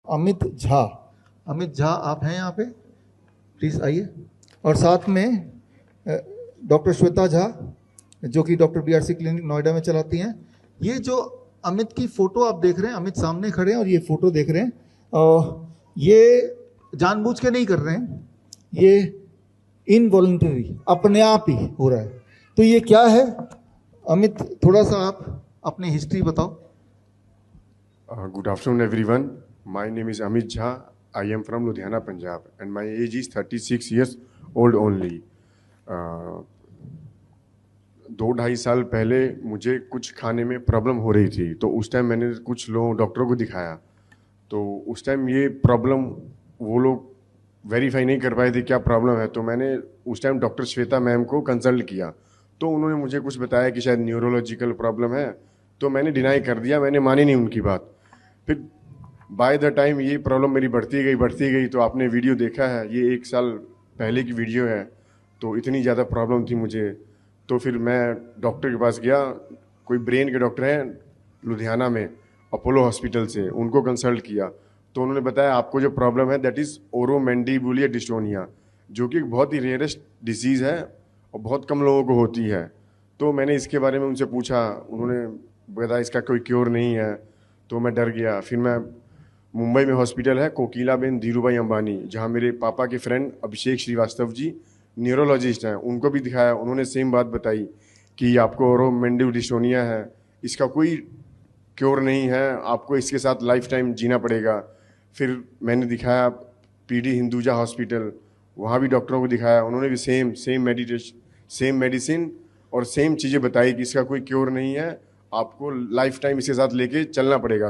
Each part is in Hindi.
अमित झा। अमित झा आप हैं यहाँ पे, प्लीज़ आइए। और साथ में डॉक्टर श्वेता झा जो कि डॉक्टर बीआरसी क्लिनिक नोएडा में चलाती हैं। ये जो अमित की फ़ोटो आप देख रहे हैं, अमित सामने खड़े हैं और ये फ़ोटो देख रहे हैं, ये जानबूझ के नहीं कर रहे हैं, ये इनवॉलंटरी अपने आप ही हो रहा है। तो ये क्या है अमित, थोड़ा सा आप अपनी हिस्ट्री बताओ। Good afternoon everyone. My name is Amit Jha. I am from Ludhiana, Punjab and my age is 36 years old only. 2-2.5 साल पहले मुझे कुछ खाने में प्रॉब्लम हो रही थी, तो उस टाइम मैंने कुछ लोग डॉक्टरों को दिखाया। तो उस टाइम ये प्रॉब्लम वो लोग वेरीफाई नहीं कर पाए थे क्या प्रॉब्लम है। तो मैंने उस टाइम डॉक्टर श्वेता मैम को कंसल्ट किया, तो उन्होंने मुझे कुछ बताया कि शायद न्यूरोलॉजिकल प्रॉब्लम है। तो मैंने डिनाई कर दिया, मैंने मानी नहीं उनकी बात। फिर बाय द टाइम ये प्रॉब्लम मेरी बढ़ती गई। तो आपने वीडियो देखा है, ये 1 साल पहले की वीडियो है। तो इतनी ज़्यादा प्रॉब्लम थी मुझे, तो फिर मैं डॉक्टर के पास गया। कोई ब्रेन के डॉक्टर हैं लुधियाना में, अपोलो हॉस्पिटल से, उनको कंसल्ट किया। तो उन्होंने बताया आपको जो प्रॉब्लम है दैट इज़ ओरोमैंडिबुलर डिस्टोनिया, जो कि बहुत ही रेयरेस्ट डिसीज़ है और बहुत कम लोगों को होती है। तो मैंने इसके बारे में उनसे पूछा, उन्होंने बताया इसका कोई क्योर नहीं है। तो मैं डर गया। फिर मैं मुंबई में हॉस्पिटल है कोकिलाबेन धीरूभाई अंबानी, जहाँ मेरे पापा के फ्रेंड अभिषेक श्रीवास्तव जी न्यूरोलॉजिस्ट हैं, उनको भी दिखाया। उन्होंने सेम बात बताई कि आपको ओरोमैंडिबुलर डिस्टोनिया है, इसका कोई क्योर नहीं है, आपको इसके साथ लाइफ टाइम जीना पड़ेगा। फिर मैंने दिखाया पीडी हिंदुजा हॉस्पिटल, वहाँ भी डॉक्टरों को दिखाया। उन्होंने भी सेम मेडिसिन और सेम चीज़ें बताई कि इसका कोई क्योर नहीं है, आपको लाइफ टाइम इसके साथ लेके चलना पड़ेगा।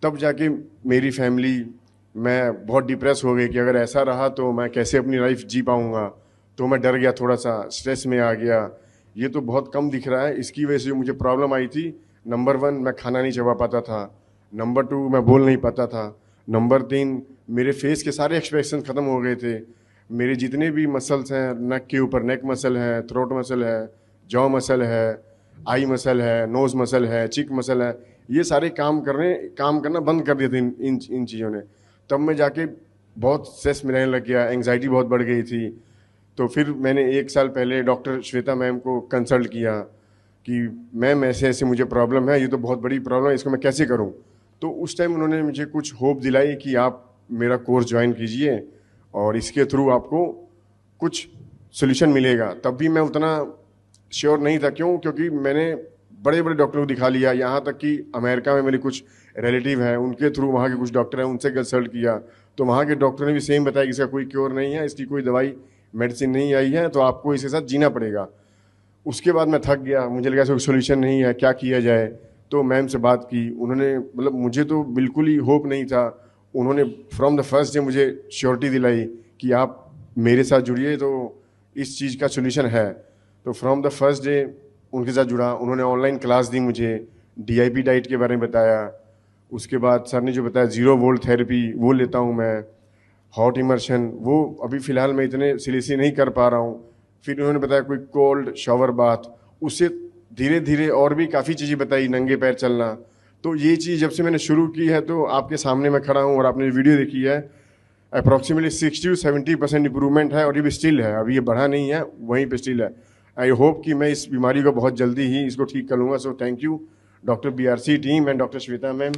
तब जाके मेरी फैमिली, मैं बहुत डिप्रेस हो गई कि अगर ऐसा रहा तो मैं कैसे अपनी लाइफ जी पाऊँगा। तो मैं डर गया, थोड़ा सा स्ट्रेस में आ गया। ये तो बहुत कम दिख रहा है, इसकी वजह से जो मुझे प्रॉब्लम आई थी, नंबर 1 मैं खाना नहीं चबा पाता था, नंबर 2 मैं बोल नहीं पाता था, नंबर 3 मेरे फेस के सारे एक्सप्रेशन ख़त्म हो गए थे। मेरे जितने भी मसल्स हैं, नेक के ऊपर नेक मसल है, थ्रोट मसल है, जॉ मसल है, आई मसल है, नोज़ मसल है, चिक मसल है, ये सारे काम करना बंद कर दिए थे इन चीज़ों ने। तब मैं जाके बहुत स्ट्रेस में रहने लग गया, एंग्जाइटी बहुत बढ़ गई थी। तो फिर मैंने 1 साल पहले डॉक्टर श्वेता मैम को कंसल्ट किया कि मैम ऐसे ऐसे मुझे प्रॉब्लम है, ये तो बहुत बड़ी प्रॉब्लम है, इसको मैं कैसे करूं। तो उस टाइम उन्होंने मुझे कुछ होप दिलाई कि आप मेरा कोर्स ज्वाइन कीजिए और इसके थ्रू आपको कुछ सोल्यूशन मिलेगा। तब भी मैं उतना श्योर नहीं था। क्योंकि मैंने बड़े बड़े डॉक्टरों को दिखा लिया, यहाँ तक कि अमेरिका में मेरे कुछ रिलेटिव हैं, उनके थ्रू वहाँ के कुछ डॉक्टर हैं, उनसे कंसल्ट किया। तो वहाँ के डॉक्टर ने भी सेम बताया कि इसका कोई क्योर नहीं है, इसकी कोई दवाई मेडिसिन नहीं आई है, तो आपको इसके साथ जीना पड़ेगा। उसके बाद मैं थक गया, मुझे लगा कोई सोल्यूशन नहीं है, क्या किया जाए। तो मैम से बात की, उन्होंने मतलब मुझे तो बिल्कुल ही होप नहीं था। उन्होंने फ्रॉम द फर्स्ट डे मुझे श्योरिटी दिलाई कि आप मेरे साथ जुड़िए तो इस चीज़ का सोल्यूशन है। तो फ्रॉम द फर्स्ट डे उनके साथ जुड़ा। उन्होंने ऑनलाइन क्लास दी मुझे, DIP डाइट के बारे में बताया। उसके बाद सर ने जो बताया 0 वोल्ट थेरेपी, वो लेता हूँ मैं। हॉट इमर्शन, वो अभी फ़िलहाल मैं इतने सीरियसली नहीं कर पा रहा हूँ। फिर उन्होंने बताया कोई कोल्ड शावर बाथ, उससे धीरे धीरे और भी काफ़ी चीज़ें बताई, नंगे पैर चलना। तो ये चीज़ जब से मैंने शुरू की है, तो आपके सामने मैं खड़ा हूँ और आपने वीडियो देखी है, अप्रॉक्सीमेटली 60 से 70% इंप्रूवमेंट है और ये भी स्टिल है, अभी ये बढ़ा नहीं है, वहीं पे स्टिल है। आई होप कि मैं इस बीमारी को बहुत जल्दी ही इसको ठीक कर लूँगा। So thank you doctor BRC team and doctor Shweta ma'am.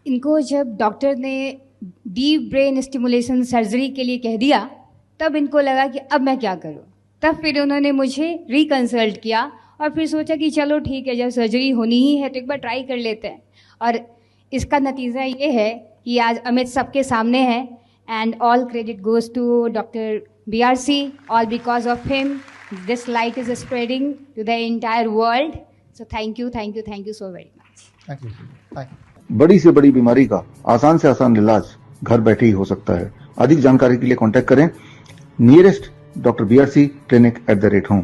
इनको जब डॉक्टर ने डीप ब्रेन स्टिमुलेशन सर्जरी के लिए कह दिया, तब इनको लगा कि अब मैं क्या करूं। तब फिर उन्होंने मुझे रिकंसल्ट किया और फिर सोचा कि चलो ठीक है, जब सर्जरी होनी ही है तो एक बार ट्राई कर लेते हैं। और इसका नतीजा ये है कि आज अमित सबके सामने है। And all credit goes to doctor BRC, all because of him this light is spreading to the entire world. So thank you so very much. Thank you. बड़ी से बड़ी बीमारी का आसान से आसान इलाज घर बैठे ही हो सकता है। अधिक जानकारी के लिए कांटेक्ट करें nearest doctor BRC clinic @ home.